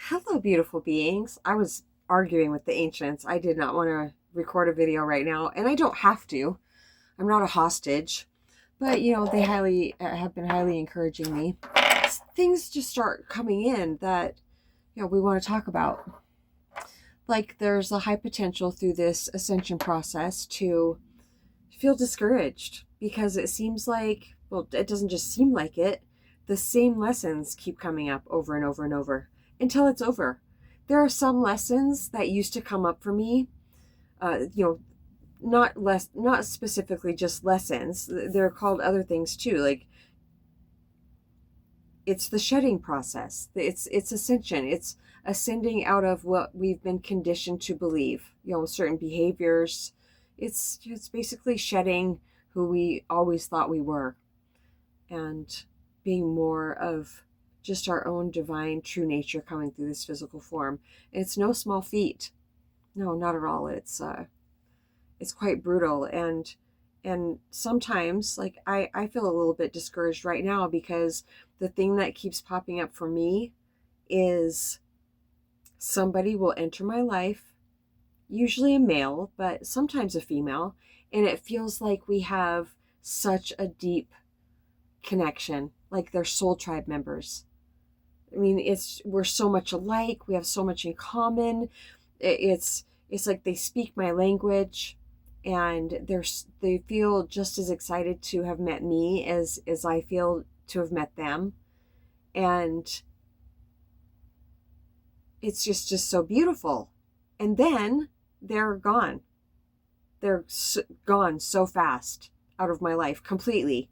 Hello, beautiful beings. I was arguing with the ancients. I did not want to record a video right now, and I don't have to. I'm not a hostage. But, they highly have been highly encouraging me. Things just start coming in that, we want to talk about. Like there's a high potential through this ascension process to feel discouraged because it seems like, well, it doesn't just seem like it. The same lessons keep coming up over and over and over until it's over. There are some lessons that used to come up for me, uh, you know, not specifically just lessons. They're called other things too. Like it's the shedding process. It's ascension. It's ascending out of what we've been conditioned to believe. Certain behaviors. It's basically shedding who we always thought we were, and being more of just our own divine true nature coming through this physical form. And it's no small feat. No, not at all. It's quite brutal, and sometimes like I feel a little bit discouraged right now because the thing that keeps popping up for me is somebody will enter my life, usually a male, but sometimes a female, and it feels like we have such a deep connection, like they're soul tribe members. I mean, we're so much alike, we have so much in common. It's like they speak my language, and they feel just as excited to have met me as I feel to have met them. And it's just so beautiful. And then they're gone. Gone so fast out of my life completely.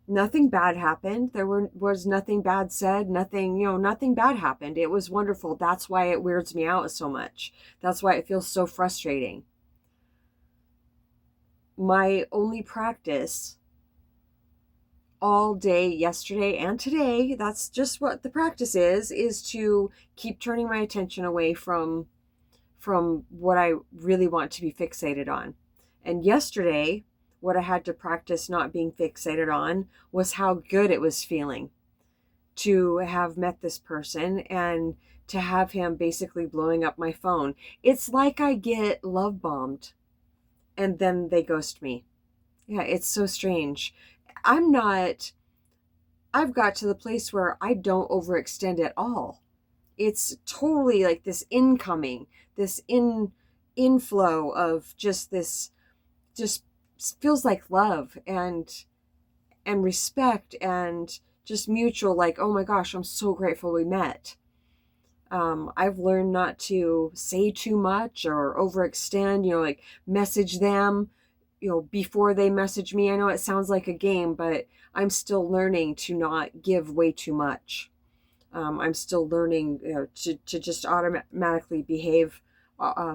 Nothing bad happened. Was nothing bad said. Nothing bad happened. It was wonderful. That's why it weirds me out so much. That's why it feels so frustrating. My only practice all day yesterday and today, that's just what the practice is to keep turning my attention away from what I really want to be fixated on. And yesterday, what I had to practice not being fixated on was how good it was feeling to have met this person and to have him basically blowing up my phone. It's like I get love bombed and then they ghost me. Yeah, it's so strange. I've got to the place where I don't overextend at all. It's totally like this incoming, this inflow of just feels like love and respect and just mutual, like, oh my gosh, I'm so grateful we met. I've learned not to say too much or overextend, like message them, before they message me. I know it sounds like a game, but I'm still learning to not give way too much. I'm still learning, to just automatically behave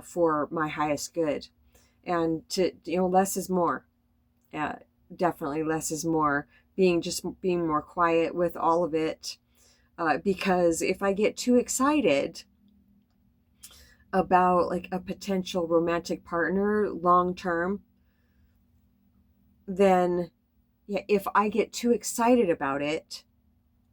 for my highest good, and to, less is more. Uh, Definitely less is more. Being more quiet with all of it, because if I get too excited about like a potential romantic partner long term, then yeah, if I get too excited about it,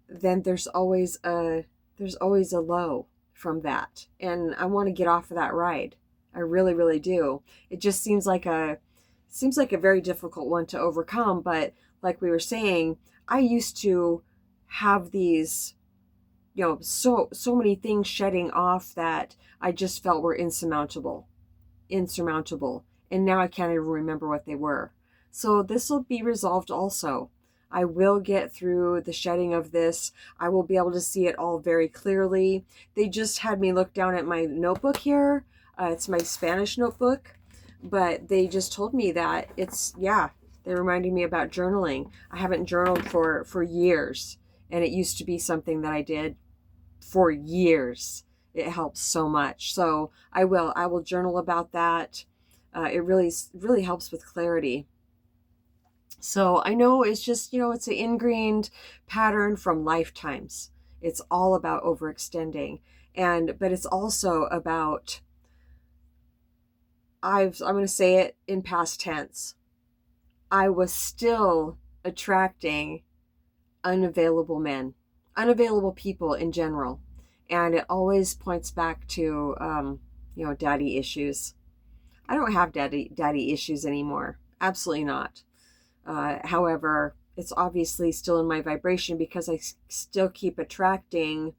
then there's always a low from that, and I want to get off of that ride. I really, really do. It just seems like a very difficult one to overcome, but like we were saying, I used to have these, so many things shedding off that I just felt were insurmountable, and now I can't even remember what they were. So this will be resolved also. I will get through the shedding of this. I will be able to see it all very clearly. They just had me look down at my notebook here. It's my Spanish notebook, but they just told me that they reminded me about journaling. I haven't journaled for years, and it used to be something that I did for years. It helps so much. So I will journal about that. It really helps with clarity. So I know it's just, it's an ingrained pattern from lifetimes. It's all about overextending. But it's also about, I'm going to say it in past tense. I was still attracting unavailable men, unavailable people in general. And it always points back to, daddy issues. I don't have daddy issues anymore. Absolutely not. However, it's obviously still in my vibration because I still keep attracting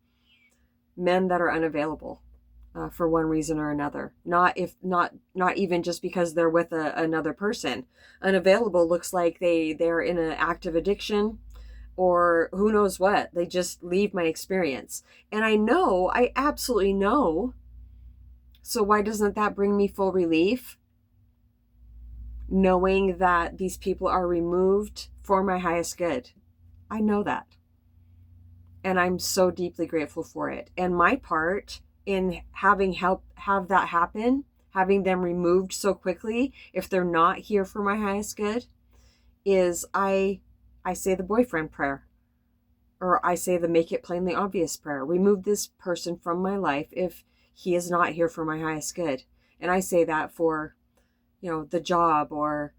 men that are unavailable for one reason or another. Not even just because they're with another person. Unavailable looks like they're in an active addiction or who knows what. They just leave my experience. And I absolutely know. So why doesn't that bring me full relief? Knowing that these people are removed for my highest good. I know that. And I'm so deeply grateful for it. And my part in having help have that happen, having them removed so quickly, if they're not here for my highest good, is I say the boyfriend prayer. Or I say the make it plainly obvious prayer. Remove this person from my life if he is not here for my highest good. And I say that for, the job or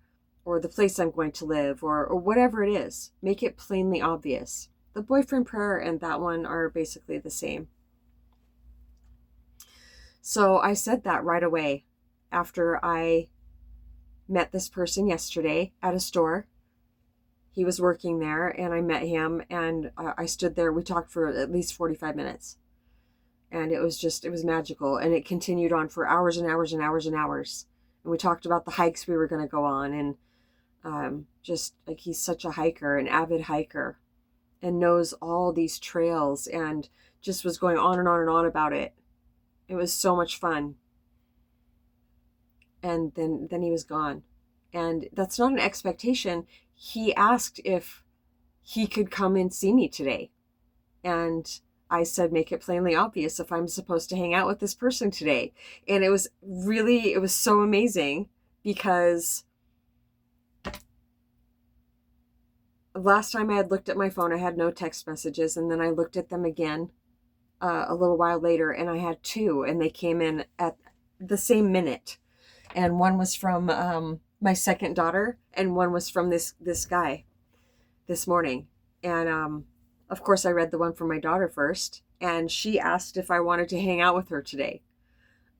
the place I'm going to live or whatever it is. Make it plainly obvious. The boyfriend prayer and that one are basically the same. So I said that right away after I met this person yesterday at a store. He was working there and I met him and I stood there. We talked for at least 45 minutes. And it was magical. And it continued on for hours and hours and hours and hours. And we talked about the hikes we were going to go on. And just like he's such a hiker, an avid hiker, and knows all these trails and just was going on and on and on about it. It was so much fun. And then he was gone. And that's not an expectation. He asked if he could come and see me today. And I said, make it plainly obvious if I'm supposed to hang out with this person today. And it was so amazing because last time I had looked at my phone, I had no text messages. And then I looked at them again a little while later and I had 2 and they came in at the same minute. And one was from my second daughter and one was from this guy this morning. And of course I read the one from my daughter first, and she asked if I wanted to hang out with her today,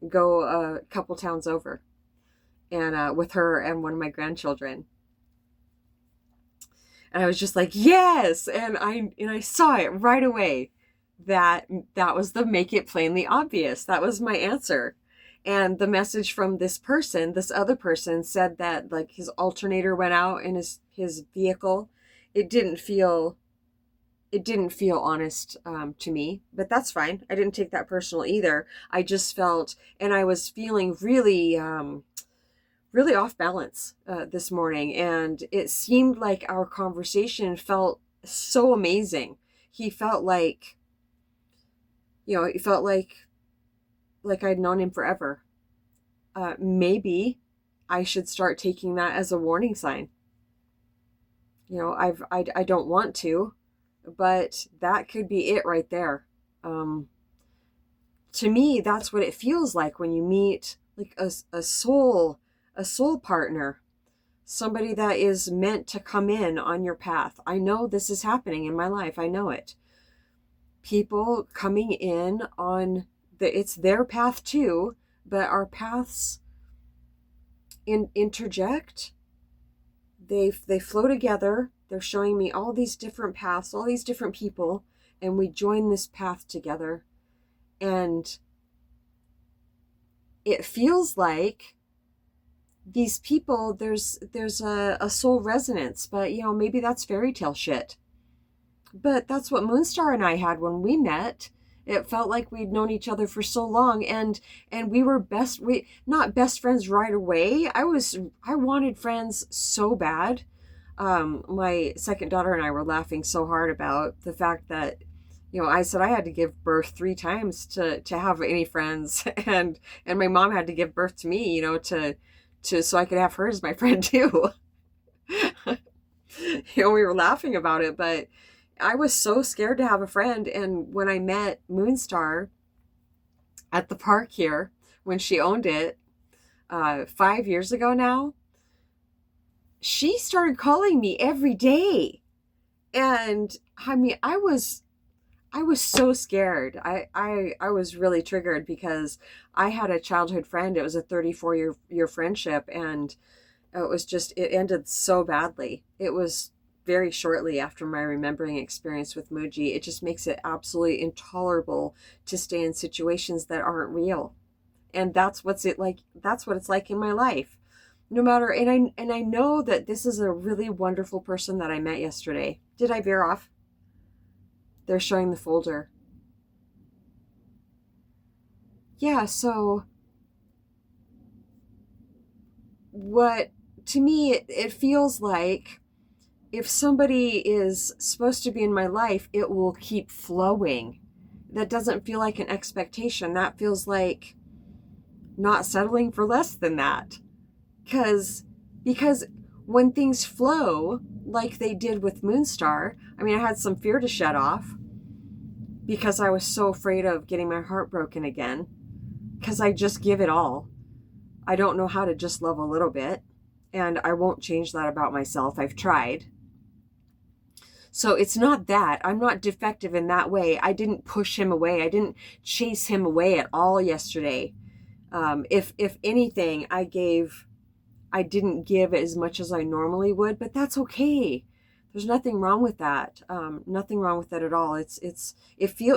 go a couple towns over, and with her and one of my grandchildren. And I was just like, yes. And I saw it right away that was the make it plainly obvious. That was my answer. And the message from this other person said that like his alternator went out in his vehicle. It didn't feel honest to me, but that's fine. I didn't take that personal either. I just felt, and I was feeling really, really off balance this morning. And it seemed like our conversation felt so amazing. He felt like, it felt like I'd known him forever. Maybe I should start taking that as a warning sign. I don't want to, but that could be it right there. To me, that's what it feels like when you meet like a soul partner, somebody that is meant to come in on your path. I know this is happening in my life. I know it. People coming in on it's their path too, but our paths interject. They flow together. They're showing me all these different paths, all these different people, and we join this path together. And it feels like these people, there's a soul resonance, but maybe that's fairy tale shit. But that's what Moonstar and I had when we met. It felt like we'd known each other for so long, and we were not best friends right away. I wanted friends so bad. My second daughter and I were laughing so hard about the fact that, I said I had to give birth 3 times to have any friends, and my mom had to give birth to me, so I could have her as my friend too. We were laughing about it, but I was so scared to have a friend. And when I met Moonstar at the park here, when she owned it 5 years ago now, she started calling me every day. And I mean, I was I was so scared. I was really triggered because I had a childhood friend. It was a 34-year friendship, and it ended so badly. It was very shortly after my remembering experience with Muji. It just makes it absolutely intolerable to stay in situations that aren't real. And that's what it's like in my life. No matter, and I know that this is a really wonderful person that I met yesterday. Did I veer off? They're showing the folder. Yeah, so what to me it feels like if somebody is supposed to be in my life, it will keep flowing. That doesn't feel like an expectation. That feels like not settling for less than that. Because because when things flow like they did with Moonstar, I mean, I had some fear to shut off because I was so afraid of getting my heart broken again. Because I just give it all. I don't know how to just love a little bit. And I won't change that about myself. I've tried. So it's not that. I'm not defective in that way. I didn't push him away. I didn't chase him away at all yesterday. If anything, I didn't give as much as I normally would, but that's okay. There's nothing wrong with that. Nothing wrong with that at all.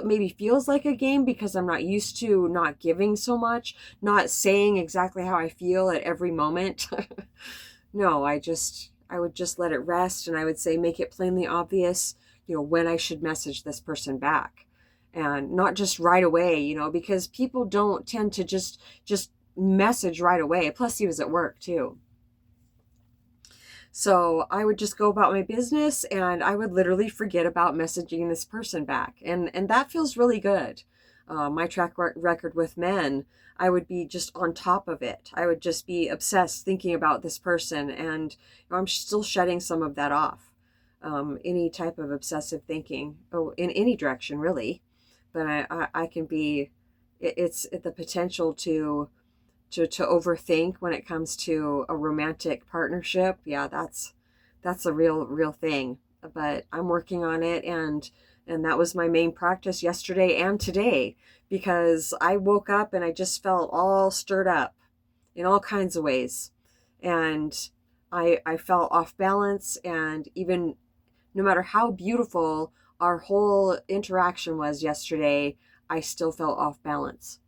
Maybe feels like a game because I'm not used to not giving so much, not saying exactly how I feel at every moment. No, I would just let it rest, and I would say make it plainly obvious, when I should message this person back. And not just right away, because people don't tend to just message right away. Plus he was at work too. So I would just go about my business, and I would literally forget about messaging this person back. And that feels really good. My record with men, I would be just on top of it. I would just be obsessed thinking about this person, and I'm still shedding some of that off. Any type of obsessive thinking, in any direction really. But I can be, it's the potential to overthink when it comes to a romantic partnership. Yeah, that's a real thing. But I'm working on it, and that was my main practice yesterday and today, because I woke up and I just felt all stirred up in all kinds of ways. And I felt off balance, and even no matter how beautiful our whole interaction was yesterday, I still felt off balance.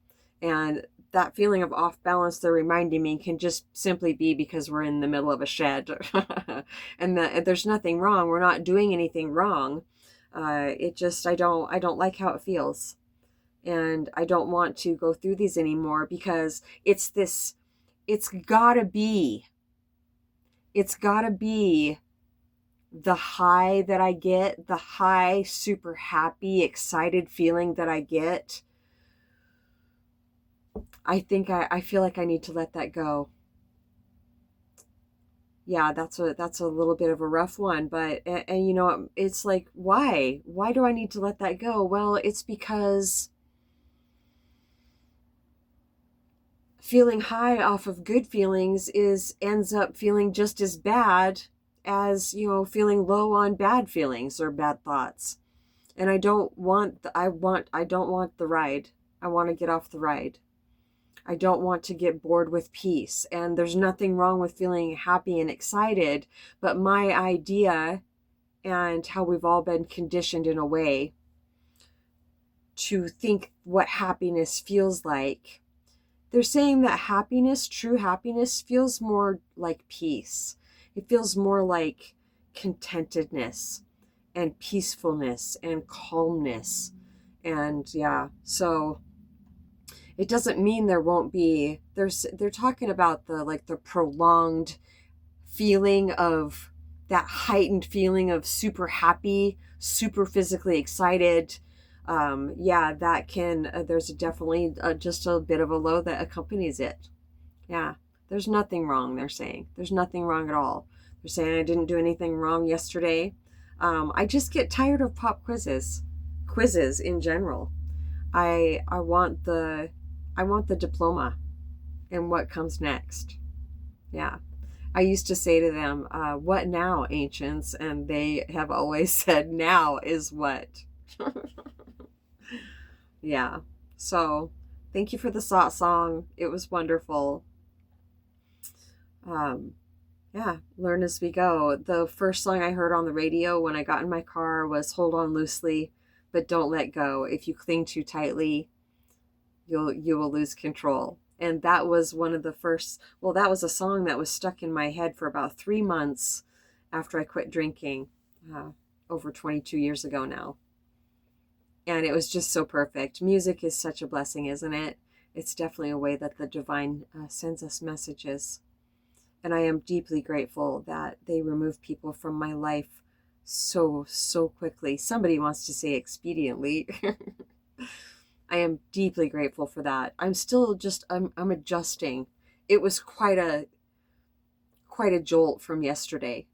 And that feeling of off balance they're reminding me can just simply be because we're in the middle of a shed. And there's nothing wrong. We're not doing anything wrong. I don't like how it feels. And I don't want to go through these anymore, because it's gotta be, it's gotta be the high that I get, the high, super happy, excited feeling that I get. I feel like I need to let that go. Yeah, that's a little bit of a rough one, but it's like, why do I need to let that go? Well, it's because feeling high off of good feelings ends up feeling just as bad as, feeling low on bad feelings or bad thoughts. And I don't want the ride. I want to get off the ride. I don't want to get bored with peace. And there's nothing wrong with feeling happy and excited, but my idea, and how we've all been conditioned in a way to think what happiness feels like. They're saying that true happiness, feels more like peace. It feels more like contentedness and peacefulness and calmness. And yeah, so it doesn't mean there won't be, they're talking about the prolonged feeling of, that heightened feeling of super happy, super physically excited. Yeah, that can, there's definitely just a bit of a low that accompanies it. Yeah, there's nothing wrong, they're saying. There's nothing wrong at all. They're saying I didn't do anything wrong yesterday. I just get tired of pop quizzes in general. I want the diploma and what comes next. Yeah. I used to say to them, what now, ancients? And they have always said, now is what? Yeah. So thank you for the song. It was wonderful. Um, yeah, learn as we go. The first song I heard on the radio when I got in my car was Hold On Loosely, but Don't Let Go. If you cling too tightly, you will lose control. And that was one of the first, well, that was a song that was stuck in my head for about 3 months after I quit drinking, uh, over 22 years ago now. And it was just so perfect. Music is such a blessing, isn't it? It's definitely a way that the divine sends us messages. And I am deeply grateful that they remove people from my life so quickly. Somebody wants to say expediently. I am deeply grateful for that. I'm still just I'm adjusting. It was quite a jolt from yesterday.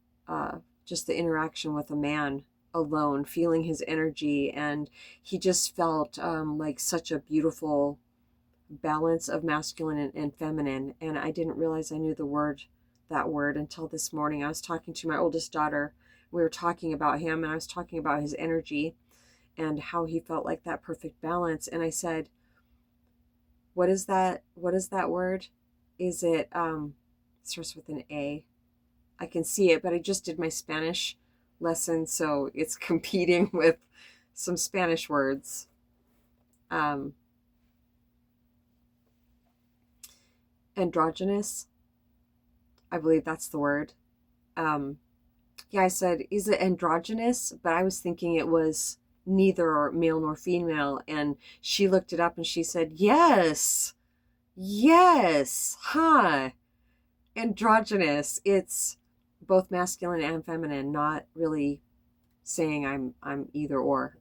Just the interaction with a man alone, feeling his energy, and he just felt like such a beautiful balance of masculine and feminine. And I didn't realize I knew that word until this morning. I was talking to my oldest daughter. We were talking about him, and I was talking about his energy and how he felt like that perfect balance. And I said, what is that? What is that word? Is it, starts with an A. I can see it, but I just did my Spanish lesson, so it's competing with some Spanish words. Um, Androgynous, I believe that's the word. Um, yeah, I said, is it androgynous? But I was thinking it was neither male nor female. And she looked it up and she said, yes, yes, huh. Androgynous. It's both masculine and feminine, not really saying I'm either or.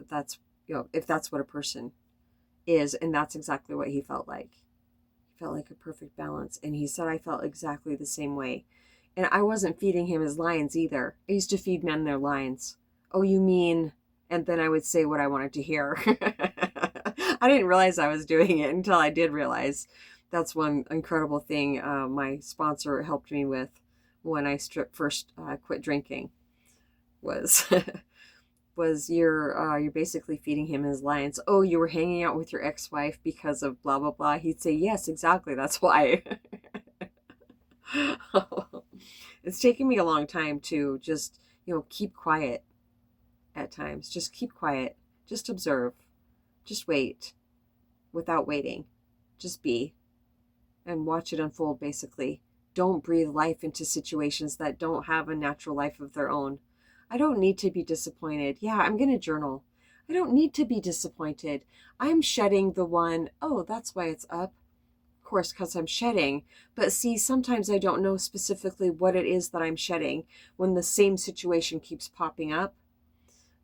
That's, if that's what a person is, and that's exactly what he felt like. He felt like a perfect balance. And he said I felt exactly the same way. And I wasn't feeding him his lines either. I used to feed men their lines. Oh, you mean? And then I would say what I wanted to hear. I didn't realize I was doing it until I did realize. That's one incredible thing my sponsor helped me with when I first quit drinking was was you're basically feeding him his lines. Oh, you were hanging out with your ex-wife because of blah blah blah. He'd say, yes, exactly, that's why. It's taken me a long time to just, keep quiet at times. Just keep quiet. Just observe. Just wait without waiting. Just be and watch it unfold, basically. Don't breathe life into situations that don't have a natural life of their own. I don't need to be disappointed. Yeah, I'm going to journal. I don't need to be disappointed. I'm shedding the one, oh, that's why it's up. Of course, because I'm shedding. But see, sometimes I don't know specifically what it is that I'm shedding when the same situation keeps popping up.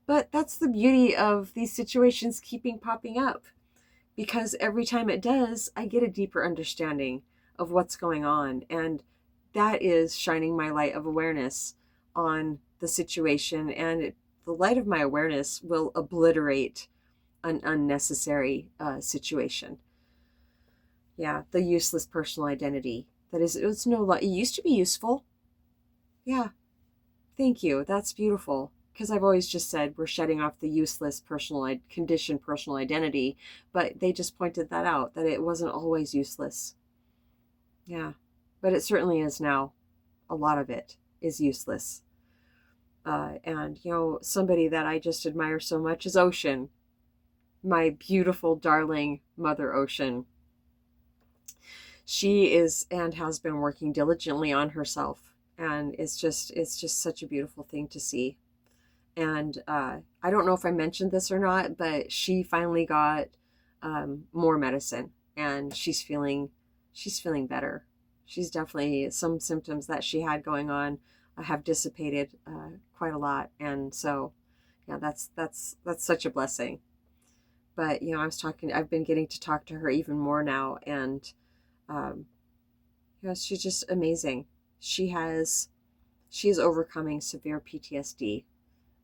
But that's the beauty of these situations keeping popping up, because every time it does, I get a deeper understanding of what's going on. And that is shining my light of awareness on the situation. And the light of my awareness will obliterate an unnecessary situation. Yeah, the useless personal identity. That is, it used to be useful. Yeah, thank you. That's beautiful. Because I've always just said we're shedding off the useless conditioned personal identity, but they just pointed that out, that it wasn't always useless. Yeah, but it certainly is now. A lot of it is useless. And, somebody that I just admire so much is Ocean, my beautiful, darling Mother Ocean. She is and has been working diligently on herself. And it's just such a beautiful thing to see. And I don't know if I mentioned this or not, but she finally got more medicine, and she's feeling better. She's definitely, some symptoms that she had going on have dissipated quite a lot, and so yeah, that's such a blessing. But I've been getting to talk to her even more now, and um, she's just amazing. She is overcoming severe PTSD.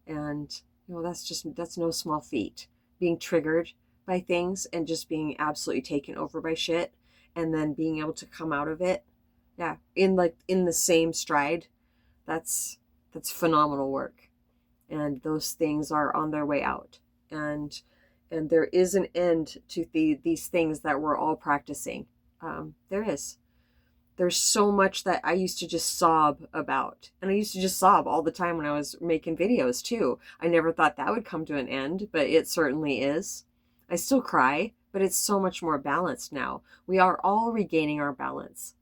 And that's no small feat, being triggered by things and just being absolutely taken over by shit, and then being able to come out of it, yeah, in the same stride. That's phenomenal work. And those things are on their way out. And And there is an end to these things that we're all practicing. There is. There's so much that I used to just sob about. And I used to just sob all the time when I was making videos too. I never thought that would come to an end, but it certainly is. I still cry, but it's so much more balanced now. We are all regaining our balance.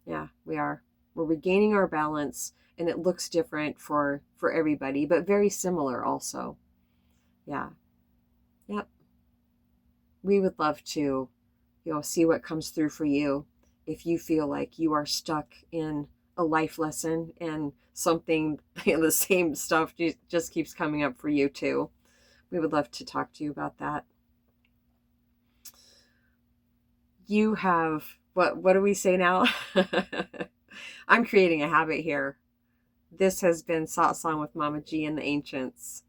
Yeah, we are. We're regaining our balance, and it looks different for everybody, but very similar also. Yeah. Yep. We would love to, see what comes through for you. If you feel like you are stuck in a life lesson and something, the same stuff just keeps coming up for you too, we would love to talk to you about that. You have, what do we say now? I'm creating a habit here. This has been Satsang with Mamaji and the Ancients.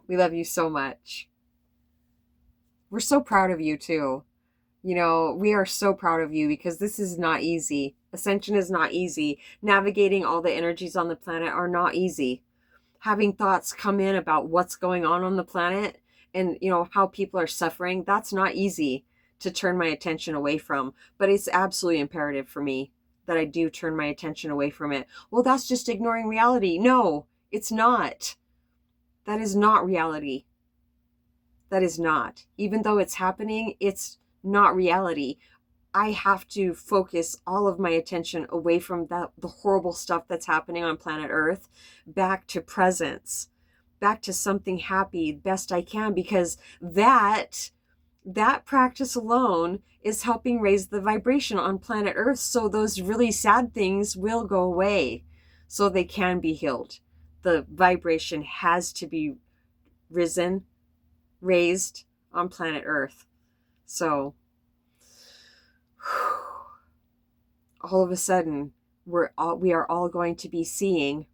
We love you so much. We're so proud of you too. We are so proud of you because this is not easy. Ascension is not easy. Navigating all the energies on the planet are not easy. Having thoughts come in about what's going on the planet and, how people are suffering, that's not easy to turn my attention away from. But it's absolutely imperative for me that I do turn my attention away from it. Well, that's just ignoring reality. No, it's not. That is not reality. That is not. Even though it's happening, it's not reality. I have to focus all of my attention away from the horrible stuff that's happening on planet Earth, back to presence, back to something happy best I can, because that practice alone is helping raise the vibration on planet Earth, so those really sad things will go away, so they can be healed. The vibration has to be raised on planet Earth. So all of a sudden, we are all going to be seeing,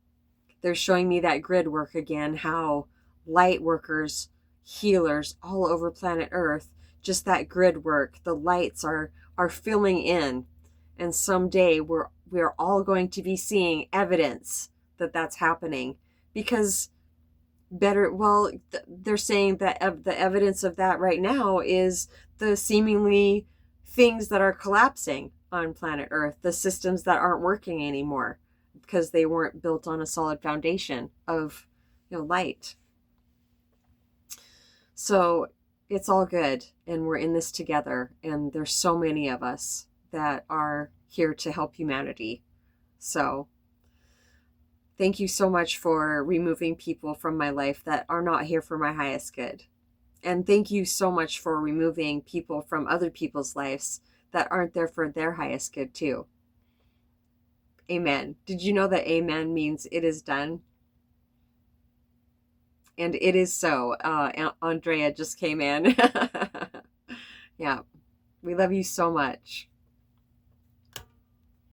they're showing me that grid work again, how light workers, healers all over planet Earth, just that grid work, the lights are filling in. And someday we're all going to be seeing evidence that that's happening, because they're saying that the evidence of that right now is the seemingly things that are collapsing on planet Earth, the systems that aren't working anymore because they weren't built on a solid foundation of, light. So it's all good, and we're in this together, and there's so many of us that are here to help humanity. So thank you so much for removing people from my life that are not here for my highest good. And thank you so much for removing people from other people's lives that aren't there for their highest good too. Amen. Did you know that amen means it is done? And it is so. Andrea just came in. Yeah. We love you so much.